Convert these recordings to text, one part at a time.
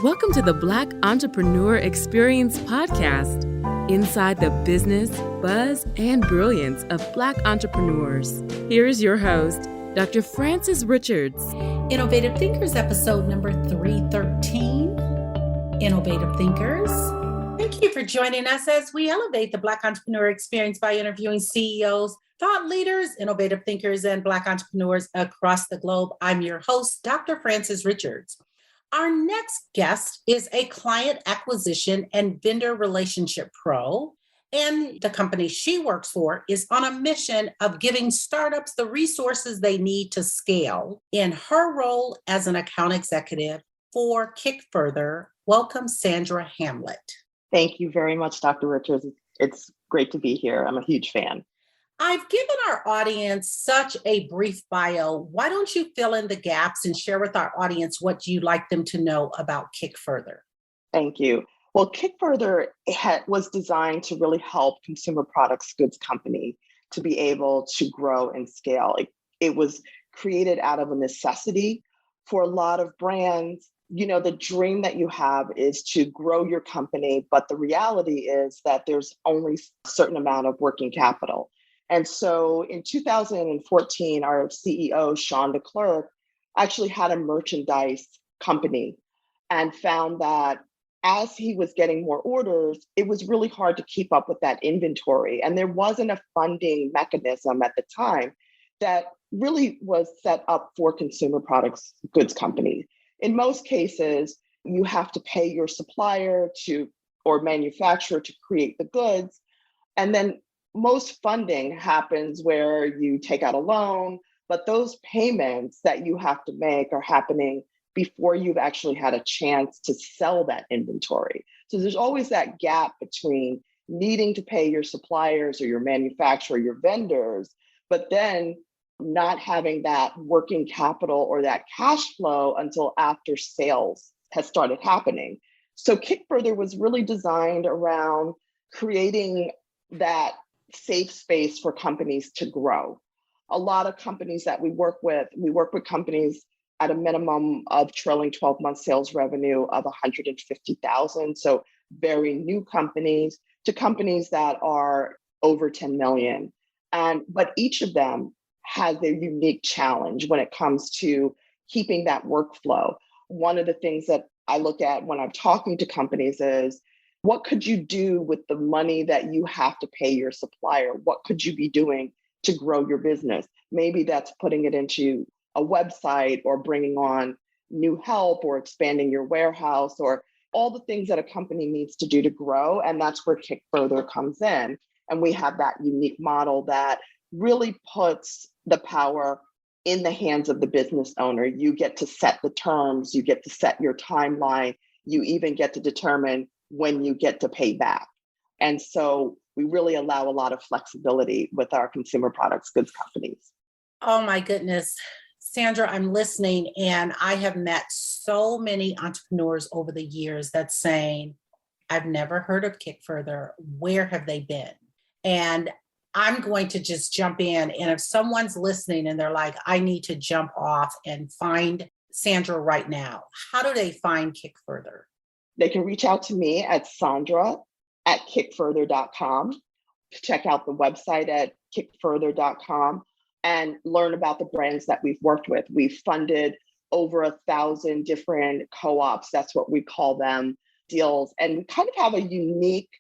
Welcome to the Black Entrepreneur Experience podcast, inside the business, buzz, and brilliance of Black entrepreneurs. Here is your host, Dr. Frances Richards. Innovative Thinkers, episode number 313. Innovative Thinkers. Thank you for joining us as we elevate the Black entrepreneur experience by interviewing CEOs, thought leaders, innovative thinkers, and Black entrepreneurs across the globe. I'm your host, Dr. Frances Richards. Our next guest is a client acquisition and vendor relationship pro, and the company she works for is on a mission of giving startups the resources they need to scale. In her role as an account executive for Kickfurther, welcome Sandra Hamlett. Thank you very much, Dr. Richards. It's great to be here. I'm a huge fan. I've given our audience such a brief bio. Why don't you fill in the gaps and share with our audience what you'd like them to know about Kickfurther? Thank you. Well, Kickfurther was designed to really help consumer products goods company to be able to grow and scale. It was created out of a necessity for a lot of brands. You know, the dream that you have is to grow your company, but the reality is that there's only a certain amount of working capital. And so in 2014, our CEO, Sean DeClerc, actually had a merchandise company and found that as he was getting more orders, it was really hard to keep up with that inventory. And there wasn't a funding mechanism at the time that really was set up for consumer products goods companies. In most cases, you have to pay your supplier or manufacturer to create the goods. And then most funding happens where you take out a loan, but those payments that you have to make are happening before you've actually had a chance to sell that inventory. So there's always that gap between needing to pay your suppliers or your manufacturer, your vendors, but then not having that working capital or that cash flow until after sales has started happening. So Kickfurther was really designed around creating that safe space for companies to grow. A lot of companies that we work with companies at a minimum of trailing 12-month sales revenue of 150,000. So very new companies to companies that are over 10 million. But each of them has their unique challenge when it comes to keeping that workflow. One of the things that I look at when I'm talking to companies is, what could you do with the money that you have to pay your supplier? What could you be doing to grow your business? Maybe that's putting it into a website or bringing on new help or expanding your warehouse or all the things that a company needs to do to grow. And that's where Kickfurther comes in. And we have that unique model that really puts the power in the hands of the business owner. You get to set the terms, you get to set your timeline, you even get to determine when you get to pay back. And so we really allow a lot of flexibility with our consumer products goods companies. Oh my goodness. Sandra, I'm listening, and I have met so many entrepreneurs over the years that's saying, I've never heard of Kickfurther. Where have they been? And I'm going to just jump in. And if someone's listening and they're like, I need to jump off and find Sandra right now, how do they find Kickfurther? They can reach out to me at Sandra at kickfurther.com, check out the website at kickfurther.com and learn about the brands that we've worked with. We've funded over 1,000 different co-ops, that's what we call them, deals. And we kind of have a unique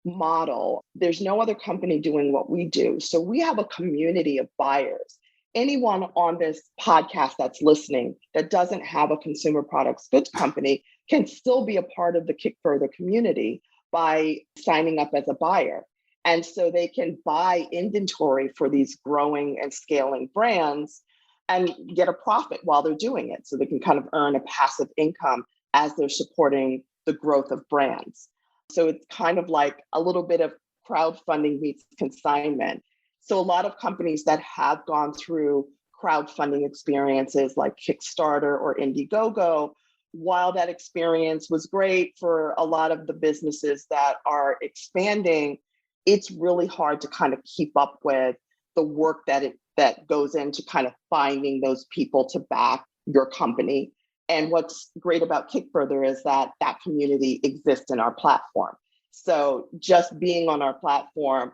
model. There's no other company doing what we do. So we have a community of buyers. Anyone on this podcast that's listening that doesn't have a consumer products goods company can still be a part of the Kickfurther community by signing up as a buyer. And so they can buy inventory for these growing and scaling brands and get a profit while they're doing it. So they can kind of earn a passive income as they're supporting the growth of brands. So it's kind of like a little bit of crowdfunding meets consignment. So a lot of companies that have gone through crowdfunding experiences like Kickstarter or Indiegogo, while that experience was great for a lot of the businesses that are expanding, it's really hard to kind of keep up with the work that goes into kind of finding those people to back your company And what's great about Kickfurther is that that community exists in our platform. So just being on our platform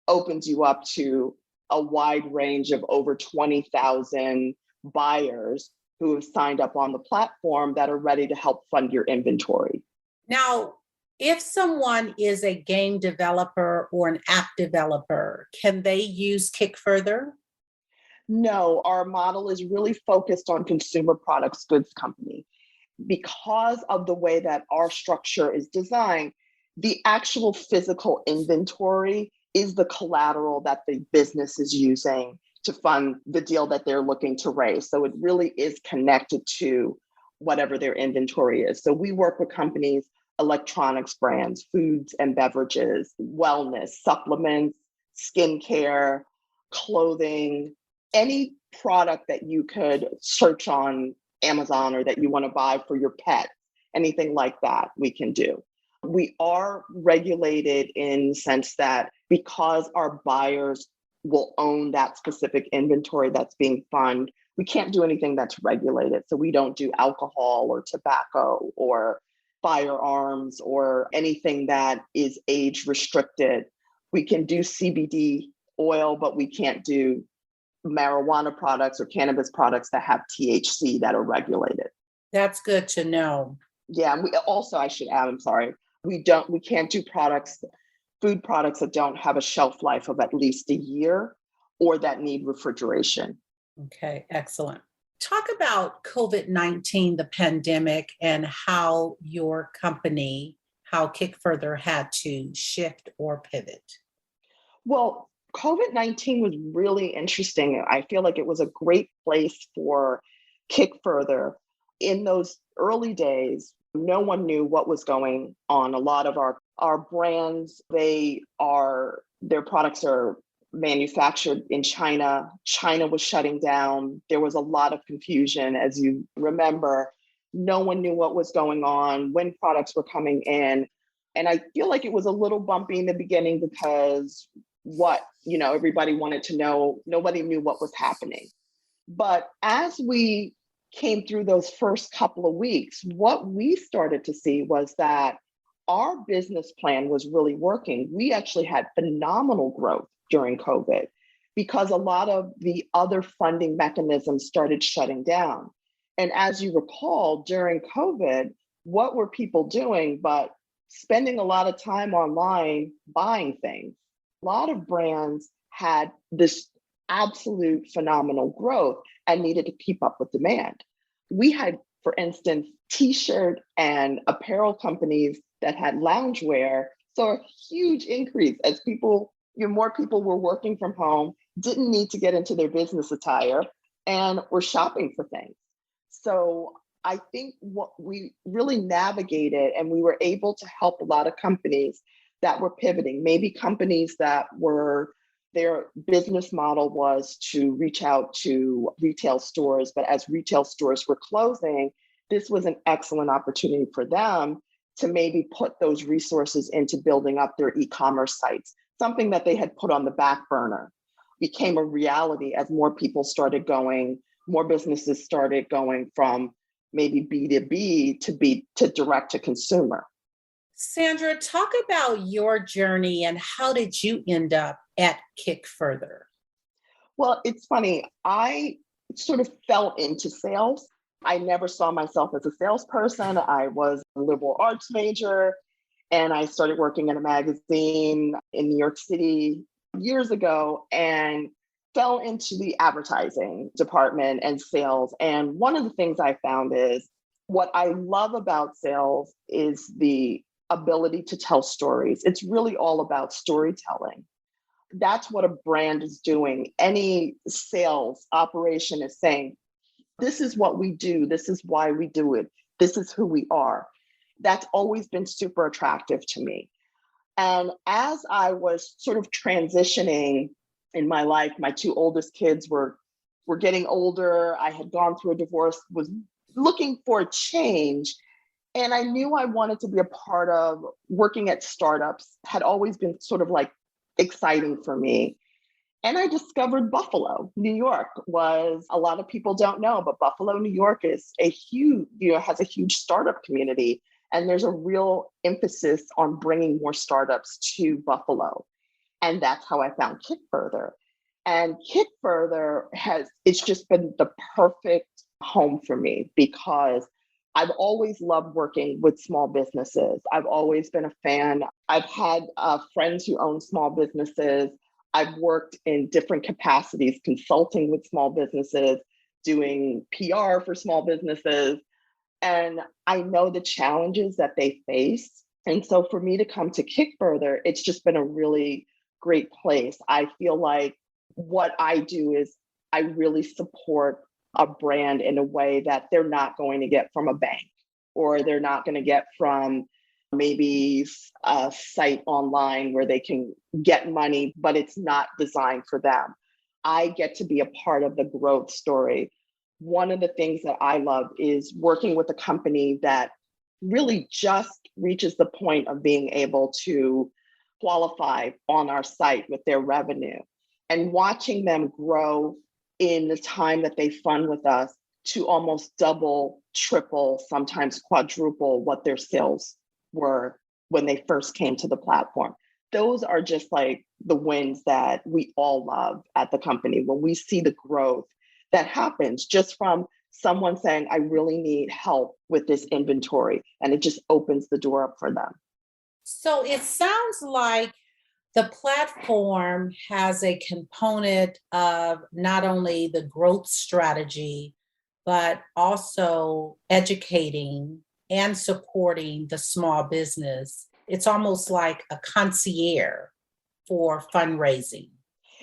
opens you up to a wide range of over 20,000 buyers who have signed up on the platform that are ready to help fund your inventory. Now, if someone is a game developer or an app developer, can they use Kickfurther? No, our model is really focused on consumer products goods company. Because of the way that our structure is designed, the actual physical inventory is the collateral that the business is using to fund the deal that they're looking to raise. So it really is connected to whatever their inventory is. So we work with companies, electronics brands, foods and beverages, wellness, supplements, skincare, clothing, any product that you could search on Amazon or that you want to buy for your pet, anything like that, we can do. We are regulated in the sense that because our buyers will own that specific inventory that's being funded, we can't do anything that's regulated. So we don't do alcohol or tobacco or firearms or anything that is age restricted. We can do CBD oil, but we can't do marijuana products or cannabis products that have THC that are regulated. That's good to know. Yeah, and we also, I should add, I'm sorry, we can't do food products that don't have a shelf life of at least a year or that need refrigeration. Okay, excellent. Talk about COVID-19, the pandemic, and how your company, how Kickfurther had to shift or pivot. Well, COVID-19 was really interesting. I feel like it was a great place for Kickfurther. In those early days, no one knew what was going on. A lot of our brands, their products are manufactured in China. China was shutting down. There was a lot of confusion, as you remember. No one knew what was going on, when products were coming in. And I feel like it was a little bumpy in the beginning because everybody wanted to know, nobody knew what was happening. But as we came through those first couple of weeks, what we started to see was that our business plan was really working. We actually had phenomenal growth during COVID because a lot of the other funding mechanisms started shutting down. And as you recall, during COVID, what were people doing but spending a lot of time online buying things? A lot of brands had this absolute phenomenal growth and needed to keep up with demand. We had, for instance, t-shirt and apparel companies that had loungewear. So a huge increase as more people were working from home, didn't need to get into their business attire and were shopping for things. So I think what we really navigated and we were able to help a lot of companies that were pivoting, maybe companies that their business model was to reach out to retail stores, but as retail stores were closing, this was an excellent opportunity for them to maybe put those resources into building up their e-commerce sites. Something that they had put on the back burner became a reality as more businesses started going from maybe B2B to direct to consumer. Sandra, talk about your journey and how did you end up at Kickfurther? Well, it's funny. I sort of fell into sales. I never saw myself as a salesperson. I was a liberal arts major, and I started working in a magazine in New York City years ago and fell into the advertising department and sales. And one of the things I found is what I love about sales is the ability to tell stories. It's really all about storytelling. That's what a brand is doing. Any sales operation is saying, this is what we do. This is why we do it. This is who we are. That's always been super attractive to me. And as I was sort of transitioning in my life, my two oldest kids were getting older. I had gone through a divorce, was looking for a change. And I knew I wanted to be a part of working at startups, had always been sort of like exciting for me. And I discovered Buffalo, New York was, a lot of people don't know, but Buffalo, New York is a huge, has a huge startup community. And there's a real emphasis on bringing more startups to Buffalo. And that's how I found Kickfurther. And Kickfurther it's just been the perfect home for me because I've always loved working with small businesses. I've always been a fan. I've had friends who own small businesses. I've worked in different capacities, consulting with small businesses, doing PR for small businesses. And I know the challenges that they face. And so for me to come to Kickfurther, it's just been a really great place. I feel like what I do is I really support a brand in a way that they're not going to get from a bank, or they're not going to get from maybe a site online where they can get money, but it's not designed for them. I get to be a part of the growth story. One of the things that I love is working with a company that really just reaches the point of being able to qualify on our site with their revenue, and watching them grow in the time that they fund with us to almost double, triple, sometimes quadruple what their sales were when they first came to the platform. Those are just like the wins that we all love at the company, when we see the growth that happens just from someone saying, I really need help with this inventory, and it just opens the door up for them. So it sounds like the platform has a component of not only the growth strategy, but also educating and supporting the small business. It's almost like a concierge for fundraising.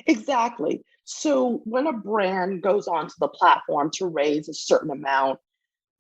Exactly. So when a brand goes onto the platform to raise a certain amount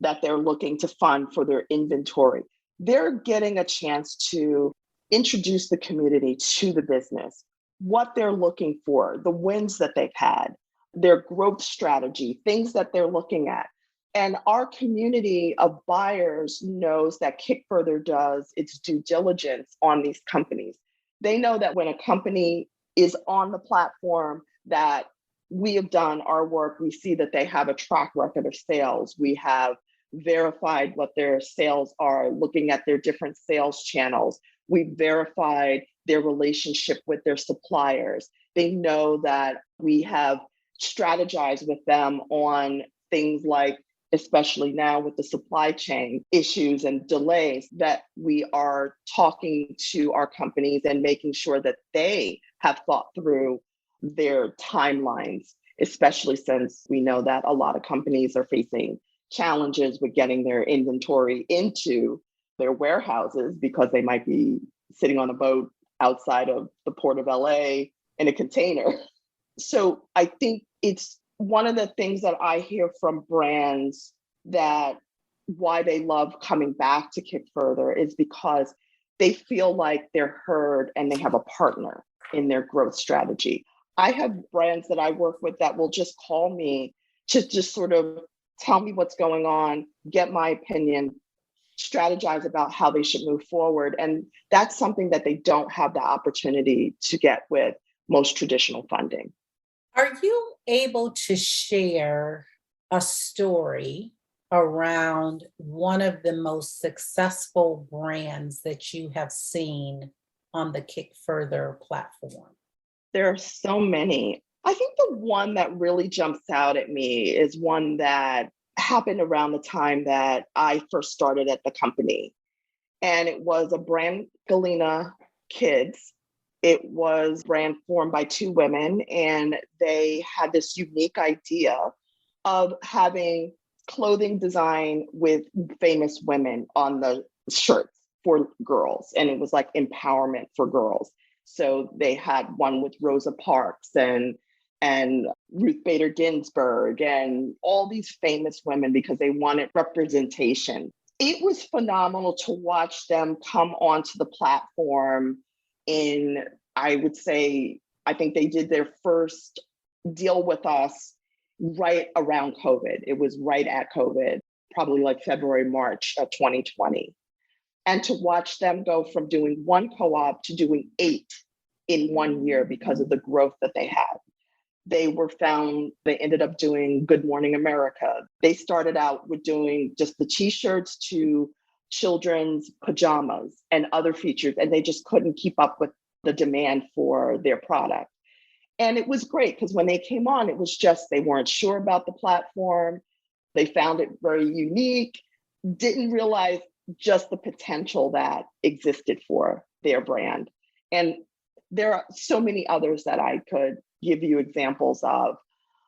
that they're looking to fund for their inventory, they're getting a chance to introduce the community to the business, what they're looking for, the wins that they've had, their growth strategy, things that they're looking at. And our community of buyers knows that Kickfurther does its due diligence on these companies. They know that when a company is on the platform, that we have done our work. We see that they have a track record of sales. We have verified what their sales are, looking at their different sales channels. We've verified their relationship with their suppliers. They know that we have strategized with them on things like, especially now with the supply chain issues and delays, that we are talking to our companies and making sure that they have thought through their timelines, especially since we know that a lot of companies are facing challenges with getting their inventory into their warehouses because they might be sitting on a boat outside of the port of LA in a container. So I think it's one of the things that I hear from brands, that why they love coming back to Kickfurther, is because they feel like they're heard and they have a partner in their growth strategy. I have brands that I work with that will just call me to just sort of tell me what's going on, get my opinion, strategize about how they should move forward. And that's something that they don't have the opportunity to get with most traditional funding. Are you able to share a story around one of the most successful brands that you have seen on the Kickfurther platform? There are so many. I think the one that really jumps out at me is one that happened around the time that I first started at the company. And it was a brand, Galena Kids. It was a brand formed by two women, and they had this unique idea of having clothing design with famous women on the shirts for girls. And it was like empowerment for girls. So they had one with Rosa Parks and Ruth Bader Ginsburg and all these famous women because they wanted representation. It was phenomenal to watch them come onto the platform in, I would say, I think they did their first deal with us right around COVID. It was right at COVID, probably like February, March of 2020. And to watch them go from doing one co-op to doing 8 in 1 year because of the growth that they had. They ended up doing Good Morning America. They started out with doing just the t-shirts to children's pajamas and other features, and they just couldn't keep up with the demand for their product. And it was great because when they came on, it was just, they weren't sure about the platform. They found it very unique, didn't realize just the potential that existed for their brand. And there are so many others that I could give you examples of.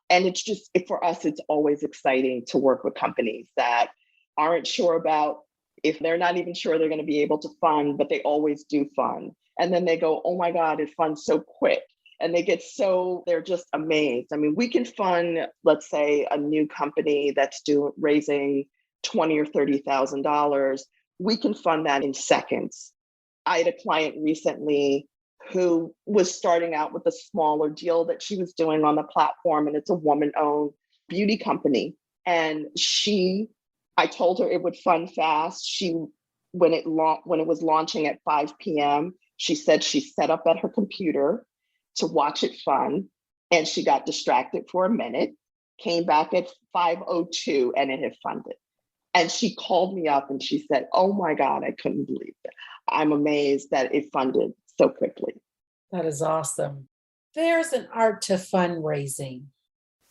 And it's just, for us, it's always exciting to work with companies that aren't sure about, if they're not even sure they're going to be able to fund, but they always do fund. And then they go, oh my God, it funds so quick. And they're just amazed. I mean, we can fund, let's say, a new company that's raising $20,000 or $30,000. We can fund that in seconds. I had a client recently who was starting out with a smaller deal that she was doing on the platform, and it's a woman-owned beauty company. And I told her it would fund fast. When it was launching at 5 p.m., she said she set up at her computer to watch it fund, and she got distracted for a minute, came back at 5:02, and it had funded. And she called me up and she said, oh my God, I couldn't believe it. I'm amazed that it funded so quickly. That is awesome. There's an art to fundraising.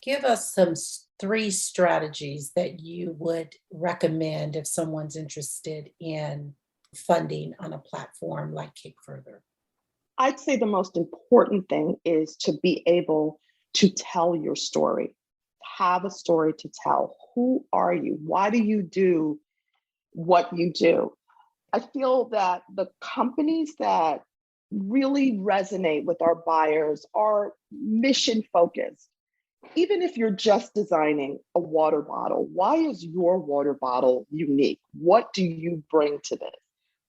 Give us some 3 strategies that you would recommend if someone's interested in funding on a platform like Kickfurther. I'd say the most important thing is to be able to tell your story, have a story to tell. Who are you? Why do you do what you do? I feel that the companies that really resonate with our buyers are mission focused. Even if you're just designing a water bottle, why is your water bottle unique? What do you bring to this?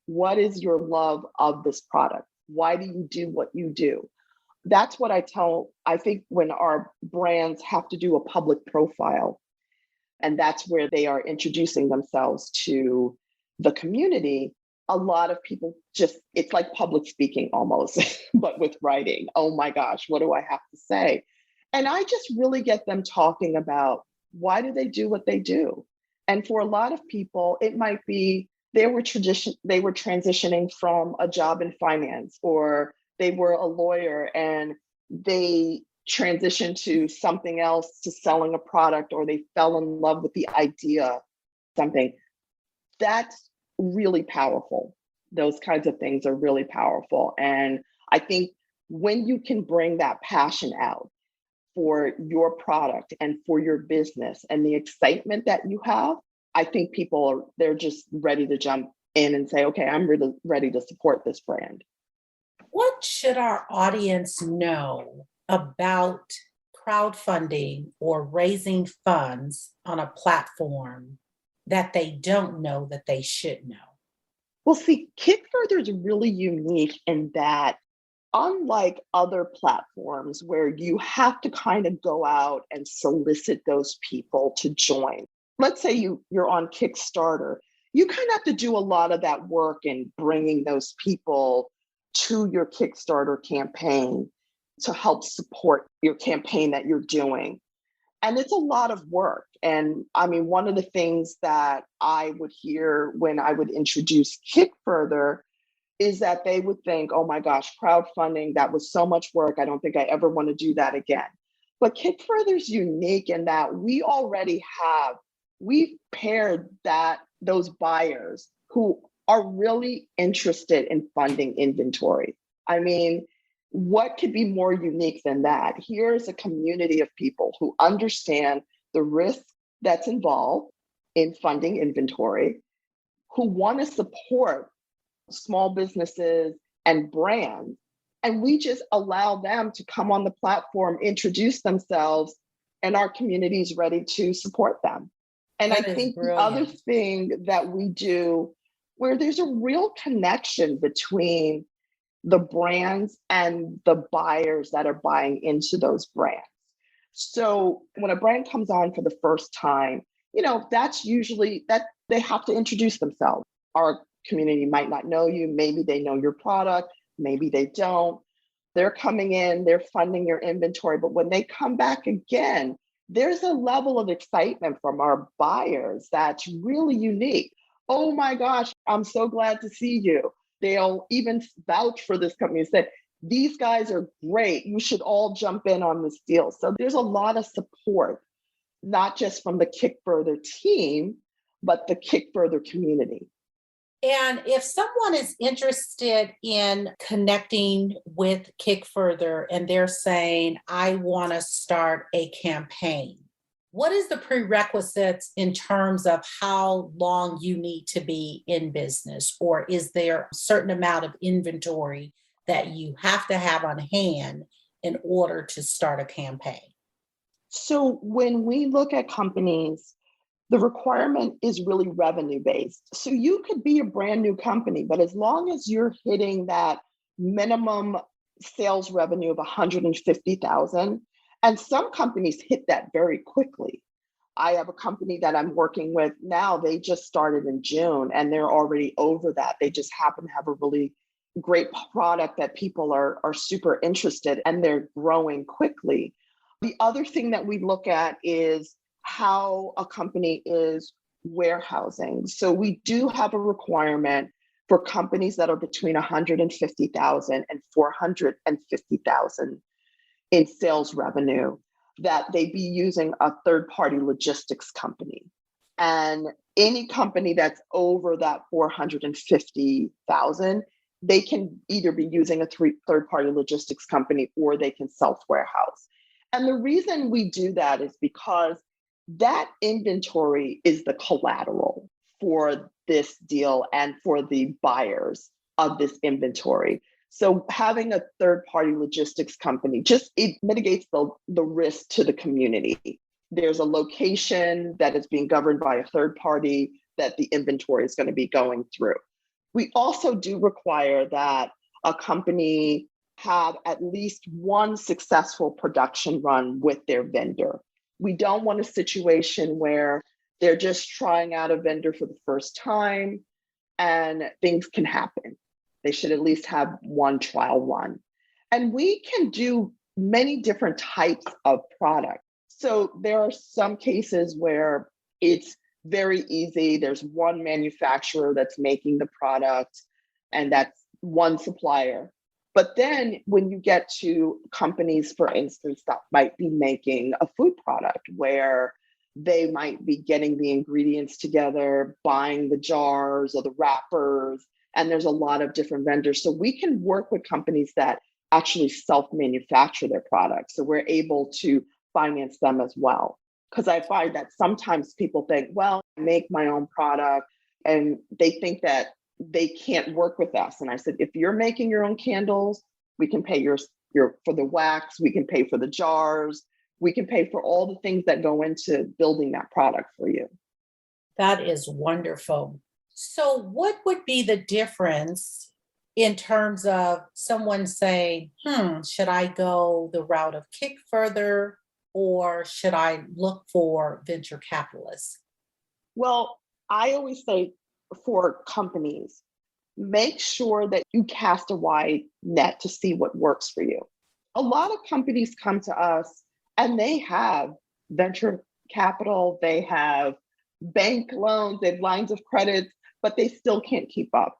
What is your love of this product? Why do you do what you do? That's what I think when our brands have to do a public profile, and that's where they are introducing themselves to the community, a lot of people it's like public speaking almost, but with writing. Oh my gosh, what do I have to say? And I just really get them talking about why do they do what they do? And for a lot of people, it might be they were transitioning from a job in finance, or they were a lawyer and they transitioned to something else, to selling a product, or they fell in love with the idea of something. That's really powerful. Those kinds of things are really powerful. And I think when you can bring that passion out for your product and for your business and the excitement that you have, I think they're just ready to jump in and say, okay, I'm really ready to support this brand. What should our audience know about crowdfunding or raising funds on a platform that they don't know that they should know? Well, see, Kickfurther is really unique in that, unlike other platforms where you have to kind of go out and solicit those people to join. Let's say you're on Kickstarter, you kind of have to do a lot of that work in bringing those people to your Kickstarter campaign to help support your campaign that you're doing. And it's a lot of work. And I mean, one of the things that I would hear when I would introduce Kickfurther is that they would think, oh my gosh, crowdfunding, that was so much work. I don't think I ever want to do that again. But Kickfurther is unique in that we've paired those buyers who are really interested in funding inventory. I mean, what could be more unique than that? Here's a community of people who understand the risk that's involved in funding inventory, who want to support small businesses and brands. And we just allow them to come on the platform, introduce themselves, and our community is ready to support them. And I think the other thing that we do, where there's a real connection between the brands and the buyers that are buying into those brands. So when a brand comes on for the first time, that's usually that they have to introduce themselves. Our community might not know you. Maybe they know your product. Maybe they don't. They're coming in, they're funding your inventory, but when they come back again, there's a level of excitement from our buyers that's really unique. Oh my gosh, I'm so glad to see you. They'll even vouch for this company and say, these guys are great. You should all jump in on this deal. So there's a lot of support, not just from the Kickfurther team, but the Kickfurther community. And if someone is interested in connecting with Kickfurther and they're saying, I want to start a campaign, what is the prerequisites in terms of how long you need to be in business? Or is there a certain amount of inventory that you have to have on hand in order to start a campaign? So when we look at companies, the requirement is really revenue based. So you could be a brand new company, but as long as you're hitting that minimum sales revenue of 150,000, and some companies hit that very quickly. I have a company that I'm working with now. They just started in June and they're already over that. They just happen to have a really great product that people are super interested and they're growing quickly. The other thing that we look at is how a company is warehousing. So we do have a requirement for companies that are between 150,000 and 450,000 in sales revenue, that they be using a third-party logistics company. And any company that's over that 450,000, they can either be using a third-party logistics company or they can self-warehouse. And the reason we do that is because that inventory is the collateral for this deal and for the buyers of this inventory. So having a third-party logistics company it mitigates the risk to the community. There's a location that is being governed by a third party that the inventory is going to be going through. We also do require that a company have at least one successful production run with their vendor. We don't want a situation where they're just trying out a vendor for the first time and things can happen. They should at least have one trial run. And we can do many different types of product. So there are some cases where it's very easy. There's one manufacturer that's making the product and that's one supplier. But then when you get to companies, for instance, that might be making a food product where they might be getting the ingredients together, buying the jars or the wrappers, and there's a lot of different vendors. So we can work with companies that actually self-manufacture their products. So we're able to finance them as well. Because I find that sometimes people think, well, I make my own product, and they think that they can't work with us. And I said, if you're making your own candles, we can pay your for the wax, we can pay for the jars, we can pay for all the things that go into building that product for you. That is wonderful. So what would be the difference in terms of someone saying, should I go the route of Kickfurther or should I look for venture capitalists? Well, I always say for companies, make sure that you cast a wide net to see what works for you. A lot of companies come to us and they have venture capital, they have bank loans, they have lines of credit, but they still can't keep up.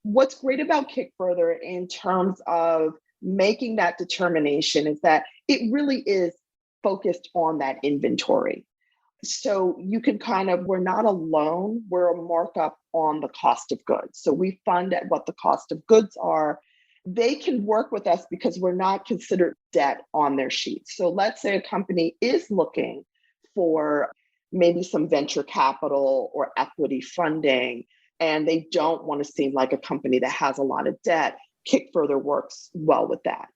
What's great about Kickfurther in terms of making that determination is that it really is focused on that inventory. So you can we're not a loan, we're a markup on the cost of goods. So we fund at what the cost of goods are. They can work with us because we're not considered debt on their sheet. So let's say a company is looking for maybe some venture capital or equity funding, and they don't want to seem like a company that has a lot of debt. Kickfurther works well with that.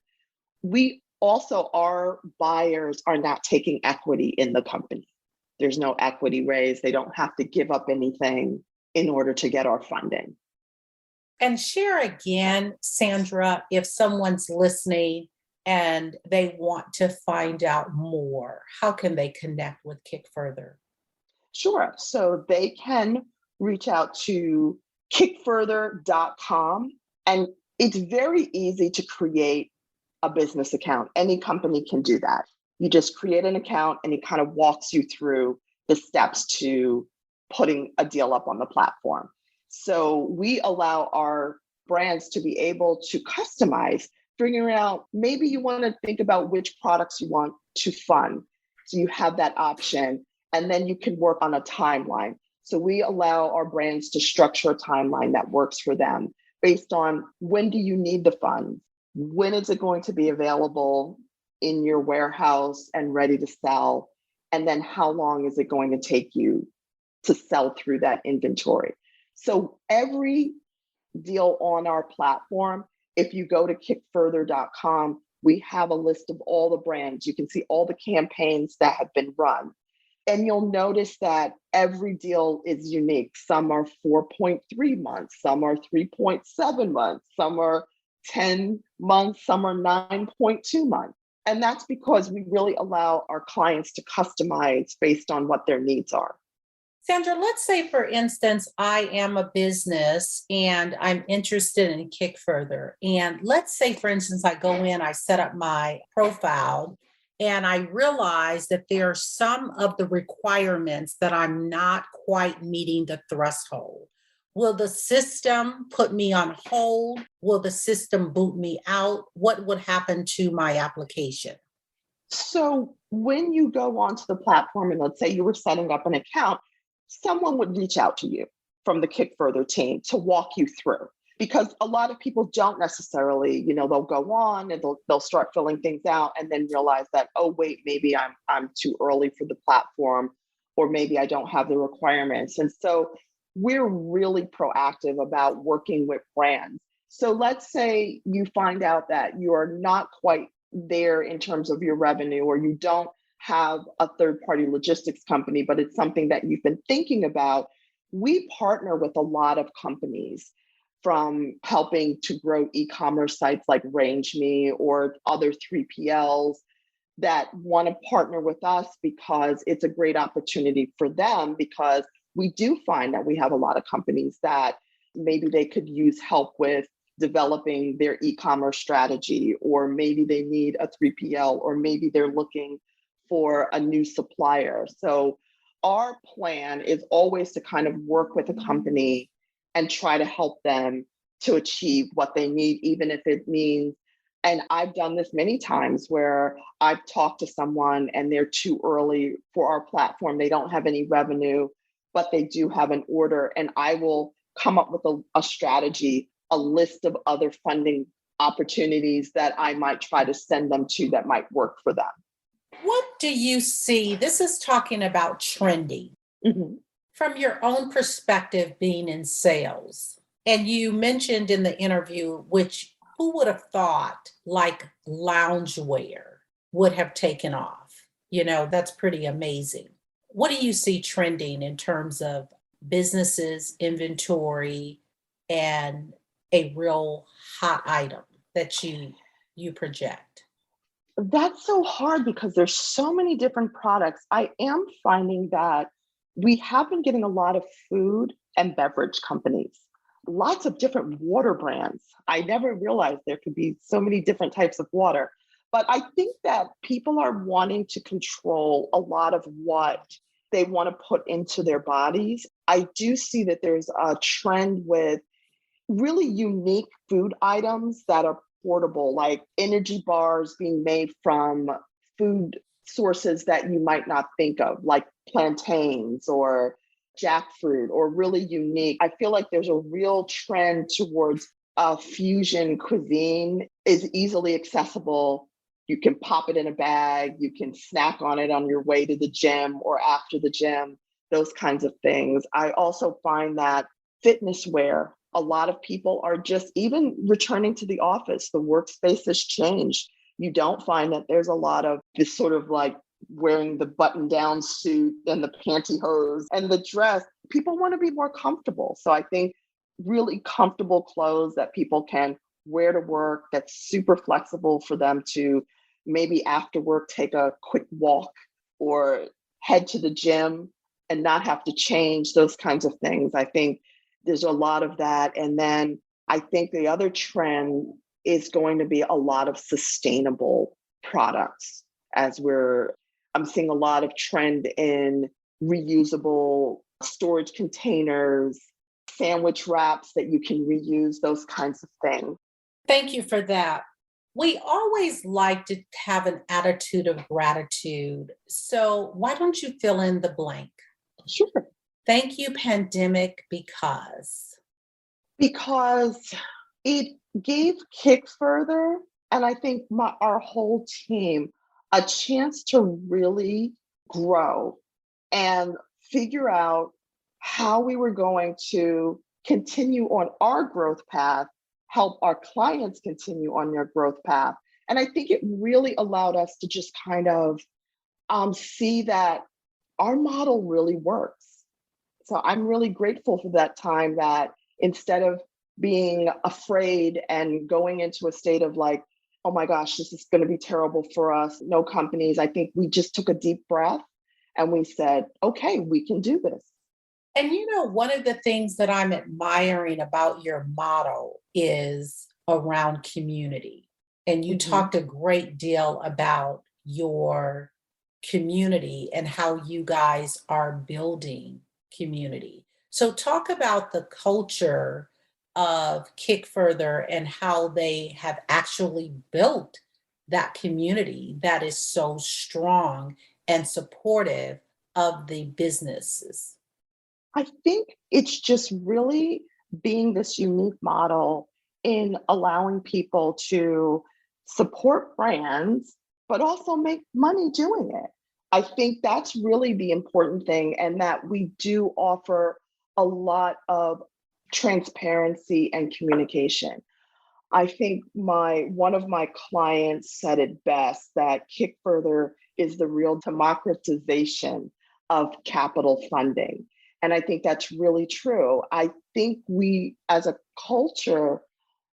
We also, our buyers are not taking equity in the company. There's no equity raise. They don't have to give up anything in order to get our funding. And share again, Sandra, if someone's listening and they want to find out more, how can they connect with Kickfurther? Sure. So they can reach out to kickfurther.com. And it's very easy to create a business account. Any company can do that. You just create an account and it kind of walks you through the steps to putting a deal up on the platform. So we allow our brands to be able to customize, figuring out maybe you want to think about which products you want to fund. So you have that option, and then you can work on a timeline. So we allow our brands to structure a timeline that works for them based on when do you need the funds? When is it going to be available in your warehouse and ready to sell? And then how long is it going to take you to sell through that inventory? So every deal on our platform, if you go to kickfurther.com, we have a list of all the brands. You can see all the campaigns that have been run. And you'll notice that every deal is unique. Some are 4.3 months, some are 3.7 months, some are 10 months, some are 9.2 months. And that's because we really allow our clients to customize based on what their needs are. Sandra, let's say, for instance, I am a business and I'm interested in Kickfurther. And let's say, for instance, I go in, I set up my profile, and I realize that there are some of the requirements that I'm not quite meeting the threshold. Will the system put me on hold? Will the system boot me out? What would happen to my application? So when you go onto the platform and let's say you were setting up an account, someone would reach out to you from the Kickfurther team to walk you through. Because a lot of people don't necessarily, they'll go on and they'll start filling things out and then realize that, oh, wait, maybe I'm too early for the platform, or maybe I don't have the requirements. And so we're really proactive about working with brands. So let's say you find out that you are not quite there in terms of your revenue, or you don't have a third-party logistics company, but it's something that you've been thinking about. We partner with a lot of companies, from helping to grow e-commerce sites like RangeMe or other 3PLs that want to partner with us because it's a great opportunity for them, because we do find that we have a lot of companies that maybe they could use help with developing their e-commerce strategy, or maybe they need a 3PL, or maybe they're looking for a new supplier. So our plan is always to kind of work with a company and try to help them to achieve what they need, even if it means, and I've done this many times where I've talked to someone and they're too early for our platform. They don't have any revenue, but they do have an order. And I will come up with a strategy, a list of other funding opportunities that I might try to send them to that might work for them. What do you see? This is talking about trending. Mm-hmm. From your own perspective, being in sales, and you mentioned in the interview, which who would have thought like loungewear would have taken off? That's pretty amazing. What do you see trending in terms of businesses, inventory, and a real hot item that you project? That's so hard because there's so many different products. I am finding that we have been getting a lot of food and beverage companies, lots of different water brands. I never realized there could be so many different types of water. But I think that people are wanting to control a lot of what they want to put into their bodies. I do see that there's a trend with really unique food items that are portable, like energy bars being made from food sources that you might not think of, like plantains or jackfruit, or really unique. I feel like there's a real trend towards fusion cuisine is easily accessible. You can pop it in a bag, you can snack on it on your way to the gym or after the gym, those kinds of things. I also find that fitness wear, a lot of people are just even returning to the office. The workspace has changed. You don't find that there's a lot of this sort of like wearing the button-down suit and the pantyhose and the dress. People want to be more comfortable. So I think really comfortable clothes that people can wear to work, that's super flexible for them to maybe after work take a quick walk or head to the gym and not have to change, those kinds of things. I think there's a lot of that. And then I think the other trend is going to be a lot of sustainable products I'm seeing a lot of trend in reusable storage containers, sandwich wraps that you can reuse, those kinds of things. Thank you for that. We always like to have an attitude of gratitude. So why don't you fill in the blank? Sure. Thank you, pandemic, because it gave Kickfurther, and I think our whole team, a chance to really grow and figure out how we were going to continue on our growth path, help our clients continue on their growth path. And I think it really allowed us to just kind of see that our model really works. So I'm really grateful for that time, that instead of being afraid and going into a state of like, oh my gosh, this is going to be terrible for us, no companies, I think we just took a deep breath and we said, okay, we can do this. And one of the things that I'm admiring about your model is around community. And you talked a great deal about your community and how you guys are building community. So talk about the culture of Kickfurther and how they have actually built that community that is so strong and supportive of the businesses. I think it's just really being this unique model in allowing people to support brands, but also make money doing it. I think that's really the important thing, and that we do offer a lot of transparency and communication. I think one of my clients said it best, that Kickfurther is the real democratization of capital funding. And I think that's really true. I think we as a culture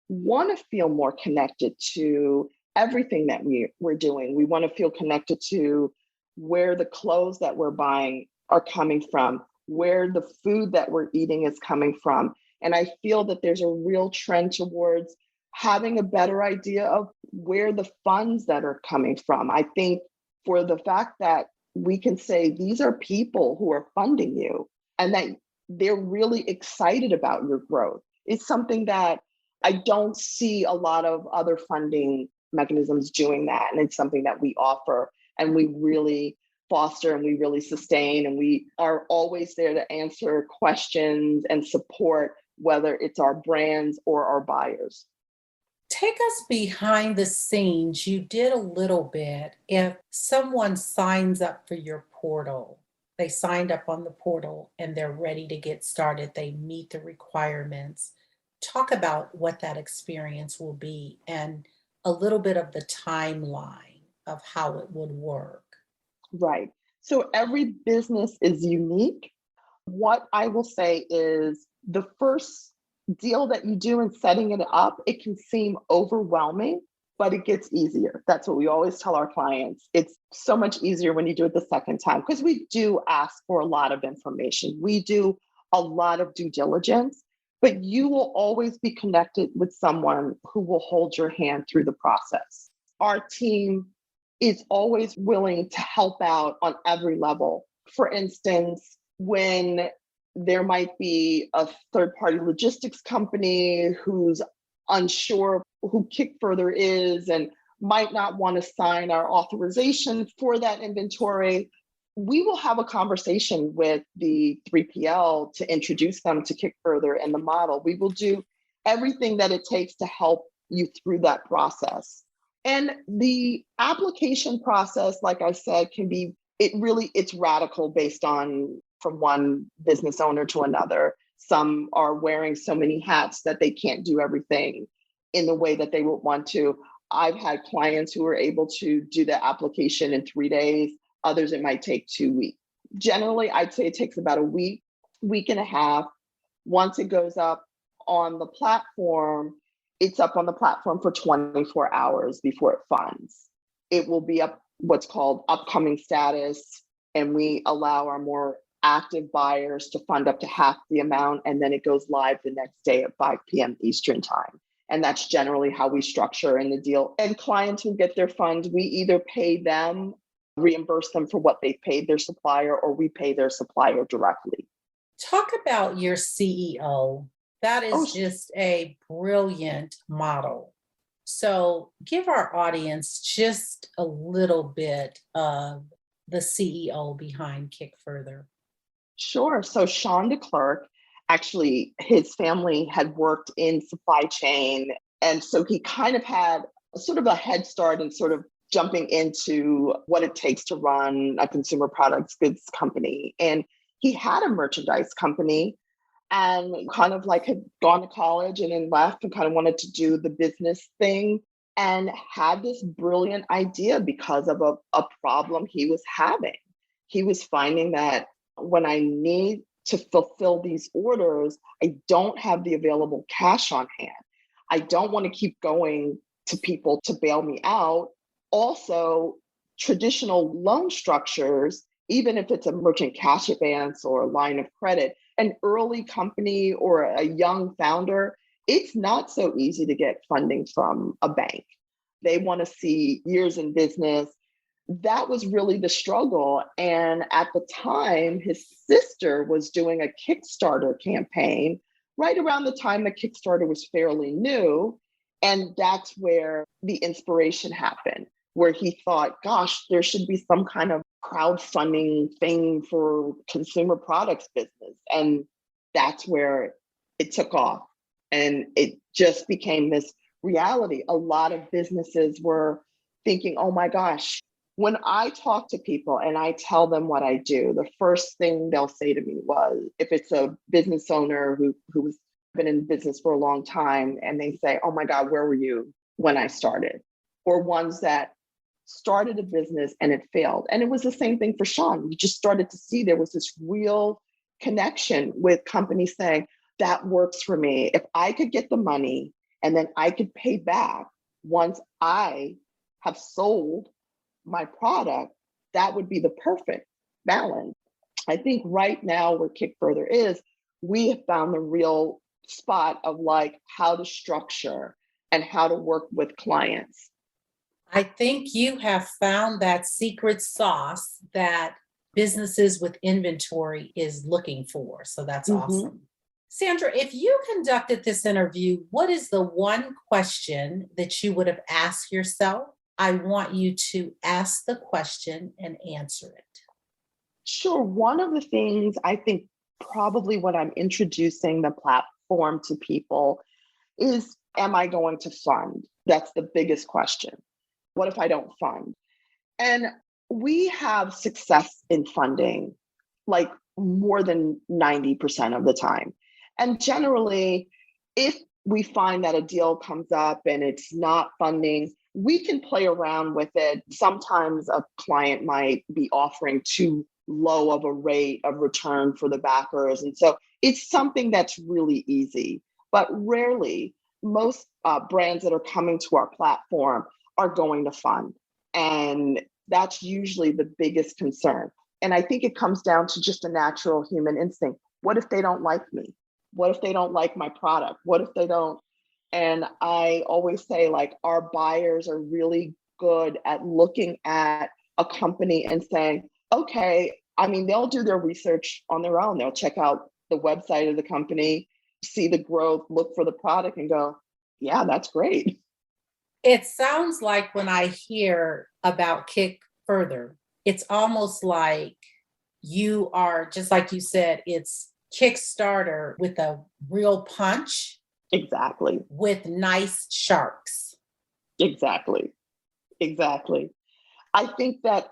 want to feel more connected to everything that we're doing. We want to feel connected to where the clothes that we're buying are coming from, where the food that we're eating is coming from. And I feel that there's a real trend towards having a better idea of where the funds that are coming from. I think for the fact that we can say these are people who are funding you and that they're really excited about your growth, it's something that I don't see a lot of other funding mechanisms doing that. And it's something that we offer and we really foster and we really sustain. And we are always there to answer questions and support, whether it's our brands or our buyers. Take us behind the scenes. You did a little bit. If someone signs up for your portal, they signed up on the portal and they're ready to get started, they meet the requirements. Talk about what that experience will be and a little bit of the timeline of how it would work. Right. So every business is unique. What I will say is the first deal that you do in setting it up, it can seem overwhelming, but it gets easier. That's what we always tell our clients. It's so much easier when you do it the second time, because we do ask for a lot of information. We do a lot of due diligence, but you will always be connected with someone who will hold your hand through the process. Our team is always willing to help out on every level. For instance, when there might be a third-party logistics company who's unsure who Kickfurther is and might not want to sign our authorization for that inventory, we will have a conversation with the 3PL to introduce them to Kickfurther and the model. We will do everything that it takes to help you through that process. And the application process, like I said, it's radical based on from one business owner to another. Some are wearing so many hats that they can't do everything in the way that they would want to. I've had clients who are able to do the application in 3 days. Others, it might take 2 weeks. Generally, I'd say it takes about a week and a half. Once it goes up on the platform, it's up on the platform for 24 hours before it funds. It will be up what's called upcoming status, and we allow our more active buyers to fund up to half the amount, and then it goes live the next day at 5 p.m. Eastern time. And that's generally how we structure in the deal. And clients who get their funds, we either pay them, reimburse them for what they paid their supplier, or we pay their supplier directly. Talk about your CEO. That Oh, is just a brilliant model. So give our audience just a little bit of the CEO behind Kickfurther. sure. So Sean DeClerc, actually, his family had worked in supply chain. And so he kind of had sort of a head start in sort of jumping into what it takes to run a consumer products goods company. And he had a merchandise company and kind of like had gone to college and then left and kind of wanted to do the business thing and had this brilliant idea because of a problem he was having. He was finding that when I need to fulfill these orders, I don't have the available cash on hand. I don't want to keep going to people to bail me out. Also, traditional loan structures, even if it's a merchant cash advance or a line of credit, an early company or a young founder, it's not so easy to get funding from a bank. They want to see years in business. That was really the struggle. And at the time, his sister was doing a Kickstarter campaign right around the time that Kickstarter was fairly new. And that's where the inspiration happened, where he thought, gosh, there should be some kind of crowdfunding thing for consumer products business. And that's where it took off. And it just became this reality. A lot of businesses were thinking, oh my gosh, when I talk to people and I tell them what I do, the first thing they'll say to me was, if it's a business owner who's been in business for a long time, and they say, oh my God, where were you when I started? Or ones that started a business and it failed. And it was the same thing for Sean. We just started to see there was this real connection with companies saying, that works for me. If I could get the money and then I could pay back once I have sold my product, that would be the perfect balance. I think right now where Kickfurther is, we have found the real spot of like how to structure and how to work with clients. I think you have found that secret sauce that businesses with inventory is looking for. So that's awesome. Sandra, if you conducted this interview, what is the one question that you would have asked yourself? I want you to ask the question and answer it. Sure. One of the things I think probably when I'm introducing the platform to people is, am I going to fund? That's the biggest question. What if I don't fund? And we have success in funding, like more than 90% of the time. And generally, if we find that a deal comes up and it's not funding, we can play around with it. Sometimes a client might be offering too low of a rate of return for the backers. And so it's something that's really easy, but rarely most brands that are coming to our platform are going to fund. And that's usually the biggest concern. And I think it comes down to just a natural human instinct. What if they don't like me? What if they don't like my product? What if they don't? And I always say, like, our buyers are really good at looking at a company and saying, okay, I mean, they'll do their research on their own. They'll check out the website of the company, see the growth, look for the product and go, yeah, that's great. It sounds like when I hear about Kickfurther, it's almost like you are, just like you said, it's Kickstarter with a real punch. Exactly. With nice sharks. Exactly. I think that,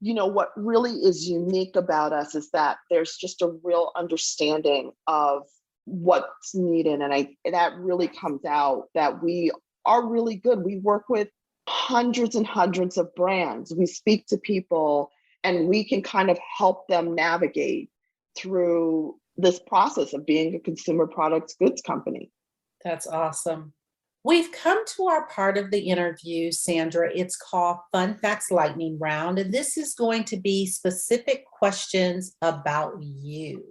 what really is unique about us is that there's just a real understanding of what's needed. And that really comes out that we are really good. We work with hundreds and hundreds of brands. We speak to people and we can kind of help them navigate through this process of being a consumer products goods company. That's awesome. We've come to our part of the interview, Sandra. It's called Fun Facts Lightning Round. And this is going to be specific questions about you.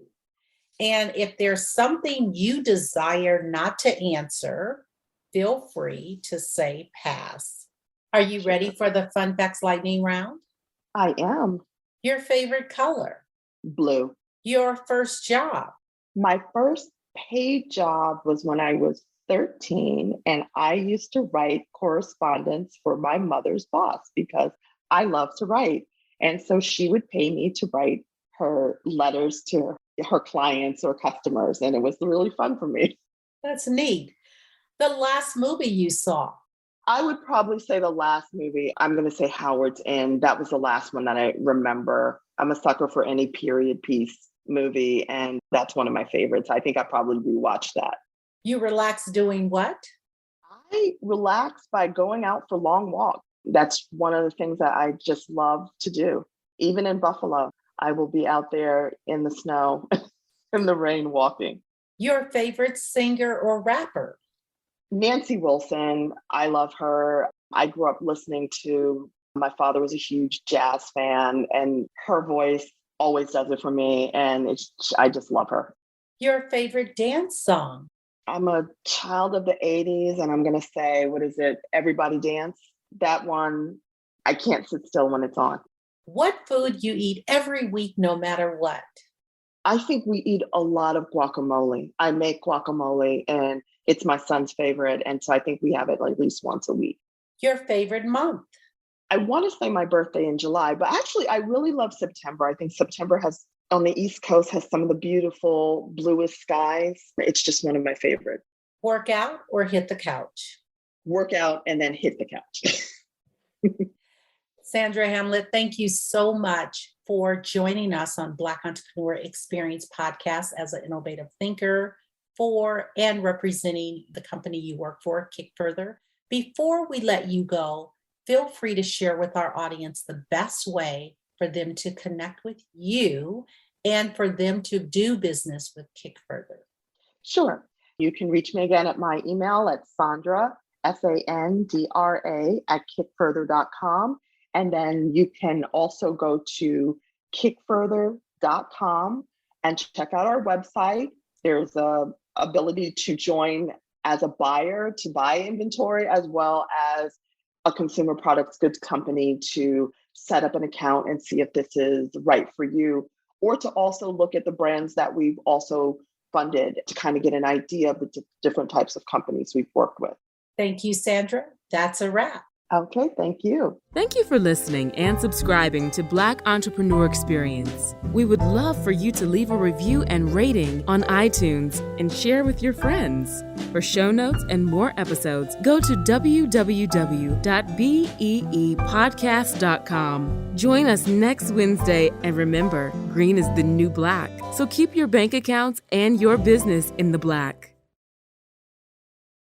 And if there's something you desire not to answer, feel free to say pass. Are you ready for the Fun Facts Lightning Round? I am. Your favorite color? Blue. Your first job? My first paid job was when I was 13, and I used to write correspondence for my mother's boss because I love to write. And so she would pay me to write her letters to her clients or customers, and it was really fun for me. That's neat. The last movie you saw? I would probably say the last movie, I'm going to say Howard's End. That was the last one that I remember. I'm a sucker for any period piece movie, and that's one of my favorites. I think I probably rewatched that. You relax doing what? I relax by going out for long walks. That's one of the things that I just love to do. Even in Buffalo, I will be out there in the snow, in the rain, walking. Your favorite singer or rapper? Nancy Wilson, I love her. I grew up listening to, my father was a huge jazz fan, and her voice always does it for me. And I just love her. Your favorite dance song? I'm a child of the 80s, and I'm going to say, what is it? Everybody Dance. That one, I can't sit still when it's on. What food you eat every week, no matter what? I think we eat a lot of guacamole. I make guacamole, and it's my son's favorite. And so I think we have it at least once a week. Your favorite month? I want to say my birthday in July, but actually I really love September. I think September on the East Coast has some of the beautiful bluest skies. It's just one of my favorites. Work out or hit the couch? Work out and then hit the couch. Sandra Hamlett, thank you so much for joining us on Black Entrepreneur Experience Podcast as an innovative thinker for and representing the company you work for, Kickfurther. Before we let you go, feel free to share with our audience the best way for them to connect with you and for them to do business with Kickfurther. Sure. You can reach me again at my email at Sandra, Sandra, at kickfurther.com. And then you can also go to kickfurther.com and check out our website. There's a ability to join as a buyer to buy inventory, as well as a consumer products goods company to set up an account and see if this is right for you, or to also look at the brands that we've also funded to kind of get an idea of the different types of companies we've worked with. Thank you, Sandra. That's a wrap. Okay, thank you. Thank you for listening and subscribing to Black Entrepreneur Experience. We would love for you to leave a review and rating on iTunes and share with your friends. For show notes and more episodes, go to www.beepodcast.com. Join us next Wednesday, and remember, green is the new black. So keep your bank accounts and your business in the black.